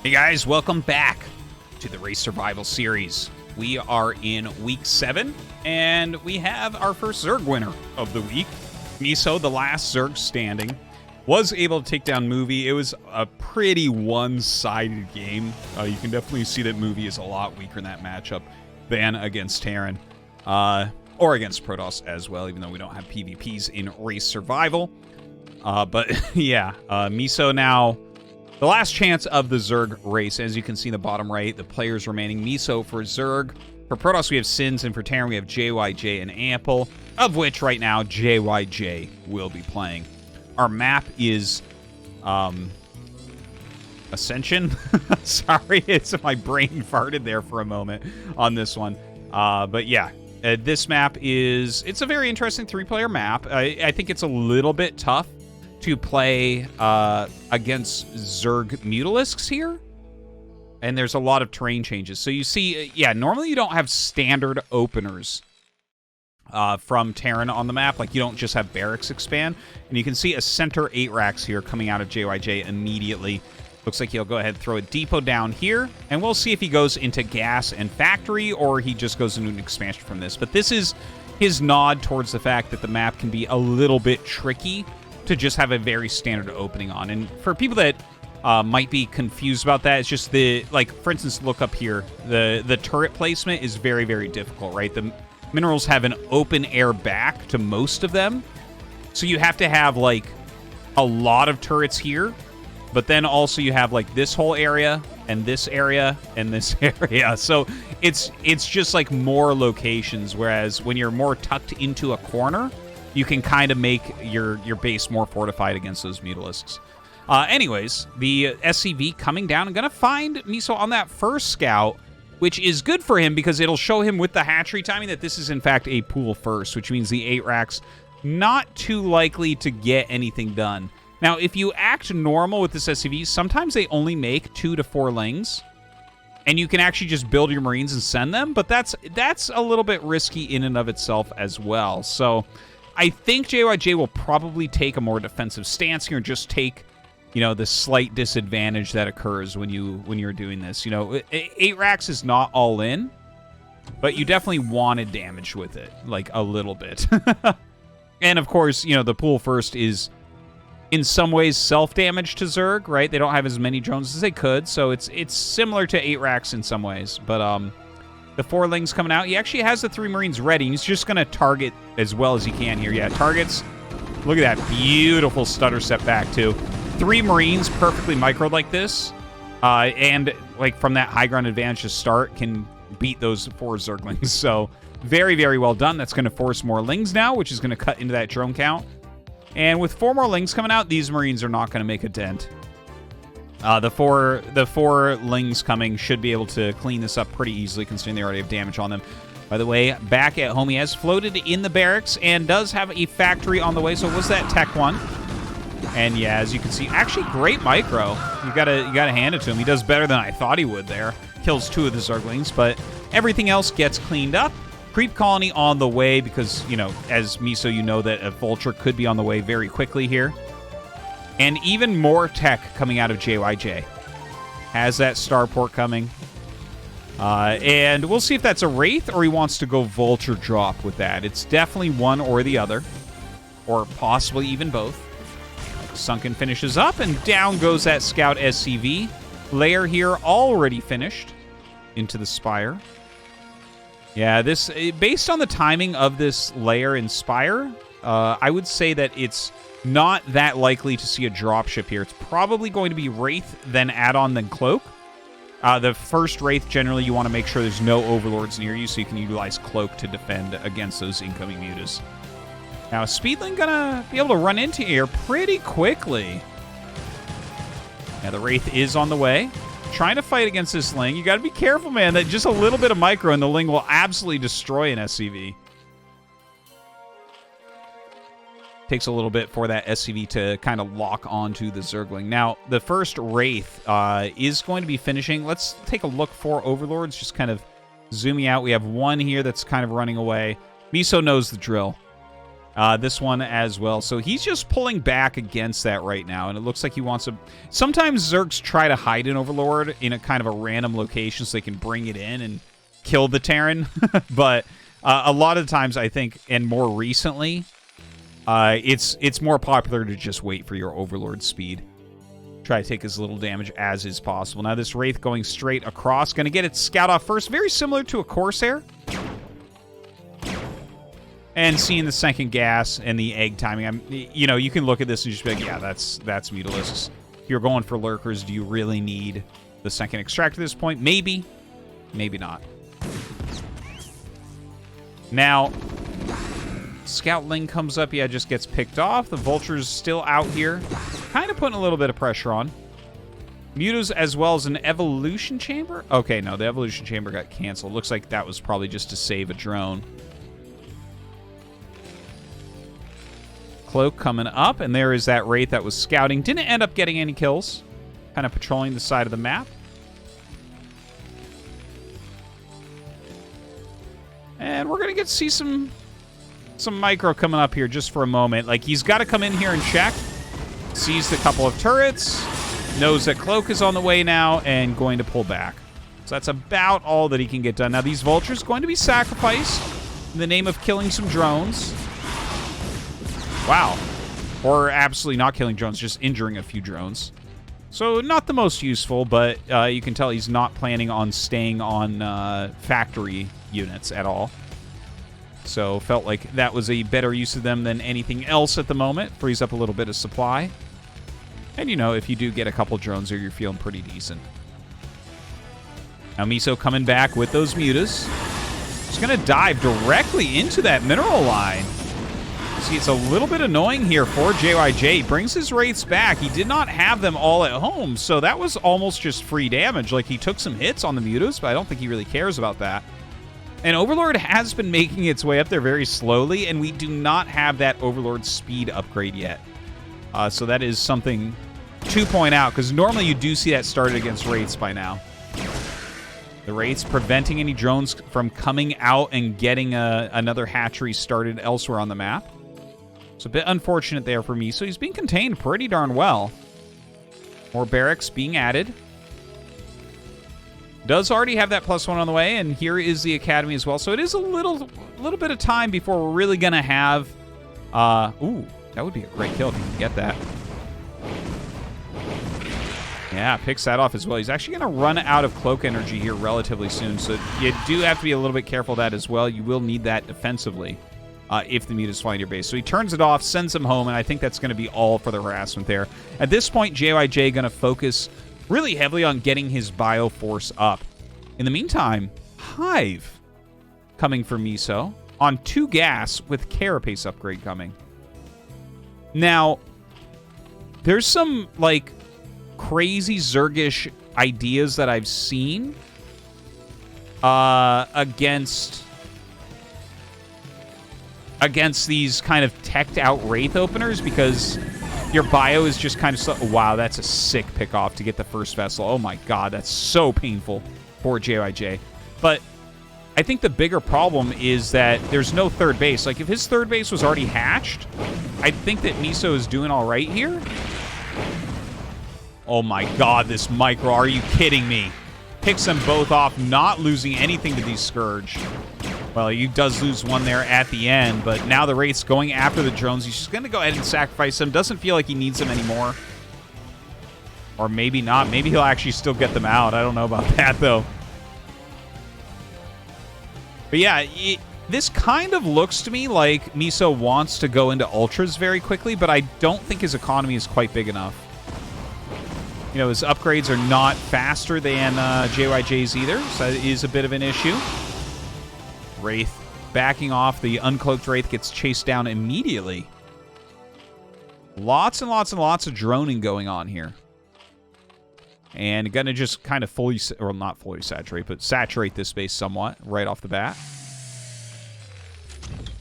Hey guys, welcome back to the Race Survival series. We are in week 7, and we have our first Zerg winner of the week. MisO, the last Zerg standing, was able to take down Movie. It was a pretty one-sided game. You can definitely see that Movie is a lot weaker in that matchup than against Terran, or against Protoss as well, even though we don't have PvPs in Race Survival. But yeah, MisO now, the last chance of the Zerg race. As you can see in the bottom right, the players remaining: MisO for Zerg. For Protoss, we have Sins, and for Terran, we have JYJ and Ample, of which right now JYJ will be playing. Our map is Ascension. Sorry, my brain farted there for a moment on this one. But yeah, this map it's a very interesting 3-player map. I think it's a little bit tough to play against Zerg Mutalisks here. And there's a lot of terrain changes. So you see, yeah, normally you don't have standard openers from Terran on the map. Like, you don't just have barracks expand. And you can see a center 8 racks here coming out of JYJ immediately. Looks like he'll go ahead and throw a depot down here. And we'll see if he goes into gas and factory, or he just goes into an expansion from this. But this is his nod towards the fact that the map can be a little bit tricky to just have a very standard opening on. And for people that might be confused about that, it's just like, for instance, look up here. The turret placement is very, very difficult, right? The minerals have an open air back to most of them. So you have to have, like, a lot of turrets here. But then also you have, like, this whole area, and this area, and this area. So it's just, like, more locations. Whereas when you're more tucked into a corner, you can kind of make your base more fortified against those Mutalisks. Anyways, the SCV coming down and going to find MisO on that first scout, which is good for him because it'll show him with the hatchery timing that this is, in fact, a pool first, which means the 8 racks not too likely to get anything done. Now, if you act normal with this SCV, sometimes they only make 2 to 4 lings, and you can actually just build your Marines and send them, but that's a little bit risky in and of itself as well. So I think JYJ will probably take a more defensive stance here and just take, you know, the slight disadvantage that occurs when you're doing this. You know, 8 racks is not all in, but you definitely wanted damage with it, like a little bit. And of course, you know, the pool first is in some ways self-damage to Zerg, right? They don't have as many drones as they could, so it's similar to 8 racks in some ways. But the 4 lings coming out, he actually has the 3 Marines ready. He's just going to target as well as he can here. Yeah, targets. Look at that beautiful stutter step back, too. 3 Marines perfectly microed like this, and like from that high ground advantage to start, can beat those 4 Zerglings. So very, very well done. That's going to force more lings now, which is going to cut into that drone count. And with 4 more lings coming out, these Marines are not going to make a dent. The four lings coming should be able to clean this up pretty easily, considering they already have damage on them. By the way, back at home, he has floated in the barracks and does have a factory on the way. So was that Tech 1? And yeah, as you can see, actually great micro. You gotta hand it to him. He does better than I thought he would there. Kills 2 of the Zerglings, but everything else gets cleaned up. Creep colony on the way because, you know, as MisO, you know that a Vulture could be on the way very quickly here. And even more tech coming out of JYJ. Has that starport coming. And we'll see if that's a Wraith or he wants to go Vulture drop with that. It's definitely one or the other. Or possibly even both. Sunken finishes up, and down goes that Scout SCV. Layer here already finished into the Spire. Yeah, this, based on the timing of this layer in Spire, I would say that it's not that likely to see a dropship here. It's probably going to be Wraith, then Add-on, then Cloak. The first Wraith, generally, you want to make sure there's no Overlords near you, so you can utilize Cloak to defend against those incoming mutas. Now, Speedling gonna be able to run into here pretty quickly. Yeah, the Wraith is on the way. Trying to fight against this Ling. You gotta be careful, man. That just a little bit of micro and the Ling will absolutely destroy an SCV. Takes a little bit for that SCV to kind of lock onto the Zergling. Now, the first Wraith is going to be finishing. Let's take a look for Overlords. Just kind of zooming out. We have one here that's kind of running away. MisO knows the drill. This one as well. So he's just pulling back against that right now, and it looks like he wants to... Sometimes Zergs try to hide an Overlord in a kind of a random location so they can bring it in and kill the Terran. But a lot of times, I think, and more recently, it's more popular to just wait for your Overlord speed. Try to take as little damage as is possible. Now this Wraith going straight across. Going to get its scout off first. Very similar to a Corsair. And seeing the second gas and the egg timing, you can look at this and just be like, yeah, that's Mutalisks. If you're going for lurkers, do you really need the second extract at this point? Maybe. Maybe not. Now, Scoutling comes up. Yeah, just gets picked off. The Vulture's still out here. Kind of putting a little bit of pressure on. Mutas as well as an Evolution Chamber? Okay, no, the Evolution Chamber got canceled. Looks like that was probably just to save a drone. Cloak coming up, and there is that Wraith that was scouting. Didn't end up getting any kills. Kind of patrolling the side of the map. And we're going to get to see some micro coming up here just for a moment. Like, he's got to come in here and check. Sees the couple of turrets. Knows that Cloak is on the way now and going to pull back. So that's about all that he can get done. Now, these Vultures going to be sacrificed in the name of killing some drones. Wow. Or absolutely not killing drones, just injuring a few drones. So not the most useful, but you can tell he's not planning on staying on factory units at all. So felt like that was a better use of them than anything else at the moment. Frees up a little bit of supply. And, if you do get a couple drones here, you're feeling pretty decent. Now MisO coming back with those mutas. Just going to dive directly into that mineral line. See, it's a little bit annoying here for JYJ. He brings his Wraiths back. He did not have them all at home, so that was almost just free damage. Like, he took some hits on the mutas, but I don't think he really cares about that. And Overlord has been making its way up there very slowly, and we do not have that Overlord speed upgrade yet. So that is something to point out, because normally you do see that started against Wraiths by now. The Wraiths preventing any drones from coming out and getting another hatchery started elsewhere on the map. It's a bit unfortunate there for me. So he's being contained pretty darn well. More barracks being added. Does already have that +1 on the way, and here is the academy as well. So it is a little bit of time before we're really going to have... ooh, that would be a great kill if you can get that. Yeah, picks that off as well. He's actually going to run out of cloak energy here relatively soon, so you do have to be a little bit careful of that as well. You will need that defensively if the mutas fly in your base. So he turns it off, sends them home, and I think that's going to be all for the harassment there. At this point, JYJ going to focus really heavily on getting his Bioforce up. In the meantime, Hive coming for MisO on 2 gas with Carapace upgrade coming. Now, there's some, like, crazy Zergish ideas that I've seen against these kind of teched out Wraith openers, because your bio is just kind of slow. Wow, that's a sick pick-off to get the first vessel. Oh my god, that's so painful for JYJ. But I think the bigger problem is that there's no third base. Like, if his third base was already hatched, I think that MisO is doing all right here. Oh my god, this micro. Are you kidding me? Picks them both off, not losing anything to these Scourge. Well, he does lose one there at the end, but now the Wraith's going after the drones. He's just going to go ahead and sacrifice them. Doesn't feel like he needs them anymore. Or maybe not. Maybe he'll actually still get them out. I don't know about that, though. But yeah, this kind of looks to me like MisO wants to go into Ultras very quickly, but I don't think his economy is quite big enough. You know, his upgrades are not faster than JYJ's either, so that is a bit of an issue. Wraith backing off. The uncloaked Wraith gets chased down immediately. Lots and lots and lots of droning going on here. And gonna just kind of fully, or not fully saturate, but saturate this base somewhat right off the bat.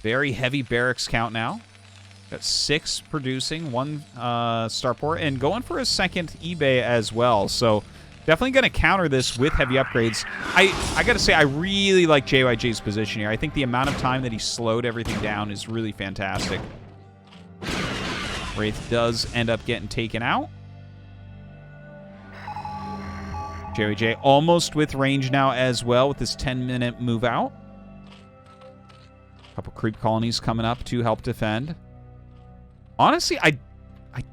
Very heavy barracks count now. Got 6 producing, 1 starport, and going for a second eBay as well. So Definitely going to counter this with heavy upgrades. I got to say, I really like JYJ's position here. I think the amount of time that he slowed everything down is really fantastic. Wraith does end up getting taken out. JYJ almost with range now as well with this 10-minute move out. Couple creep colonies coming up to help defend. Honestly, I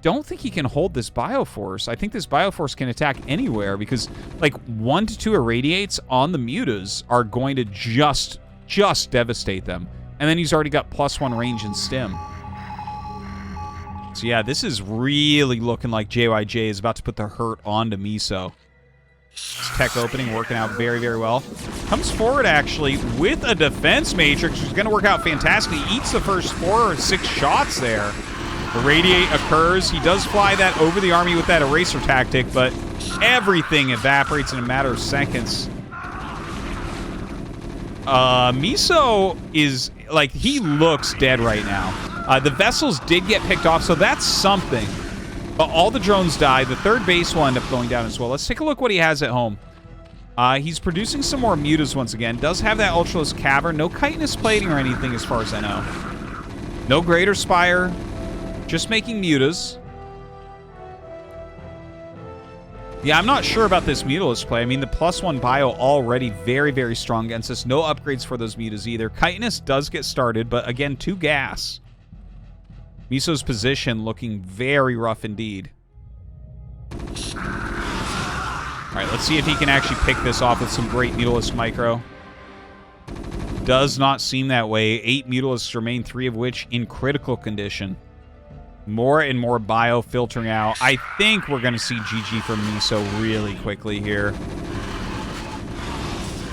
don't think he can hold this Bioforce. I think this Bioforce can attack anywhere because, like, 1 to 2 Irradiates on the Mutas are going to just devastate them. And then he's already got +1 range and stim. So, yeah, this is really looking like JYJ is about to put the hurt onto MisO. This tech opening working out very, very well. Comes forward, actually, with a defense matrix, which is going to work out fantastically. He eats the first 4 or 6 shots there. The Radiate occurs. He does fly that over the army with that eraser tactic, but everything evaporates in a matter of seconds. MisO is, like, he looks dead right now. The vessels did get picked off, so that's something. But all the drones died. The third base will end up going down as well. Let's take a look what he has at home. He's producing some more Mutas once again. Does have that Ultralisk Cavern. No chitinous plating or anything as far as I know. No Greater Spire. Just making Mutas. Yeah, I'm not sure about this Mutalisk play. I mean, the +1 bio already very, very strong against us. No upgrades for those Mutas either. Chitinous does get started, but again, 2 gas. MisO's position looking very rough indeed. All right, let's see if he can actually pick this off with some great Mutalisk Micro. Does not seem that way. 8 Mutalisks remain, 3 of which in critical condition. More and more bio filtering out. I think we're going to see GG from MisO really quickly here.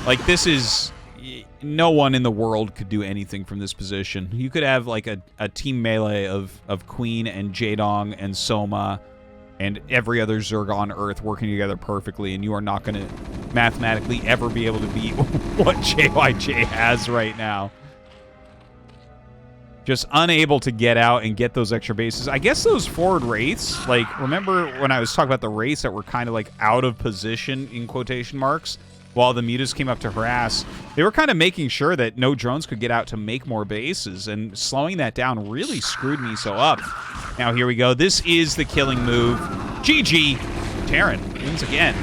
Like, this is... No one in the world could do anything from this position. You could have, like, a team melee of Queen and Jaedong and Soma and every other Zerg on Earth working together perfectly, and you are not going to mathematically ever be able to beat what JYJ has right now. Just unable to get out and get those extra bases. I guess those forward Wraiths, like, remember when I was talking about the Wraiths that were kind of, like, out of position, in quotation marks, while the Mutas came up to harass? They were kind of making sure that no drones could get out to make more bases, and slowing that down really screwed MisO up. Now, here we go. This is the killing move. GG. Terran wins again.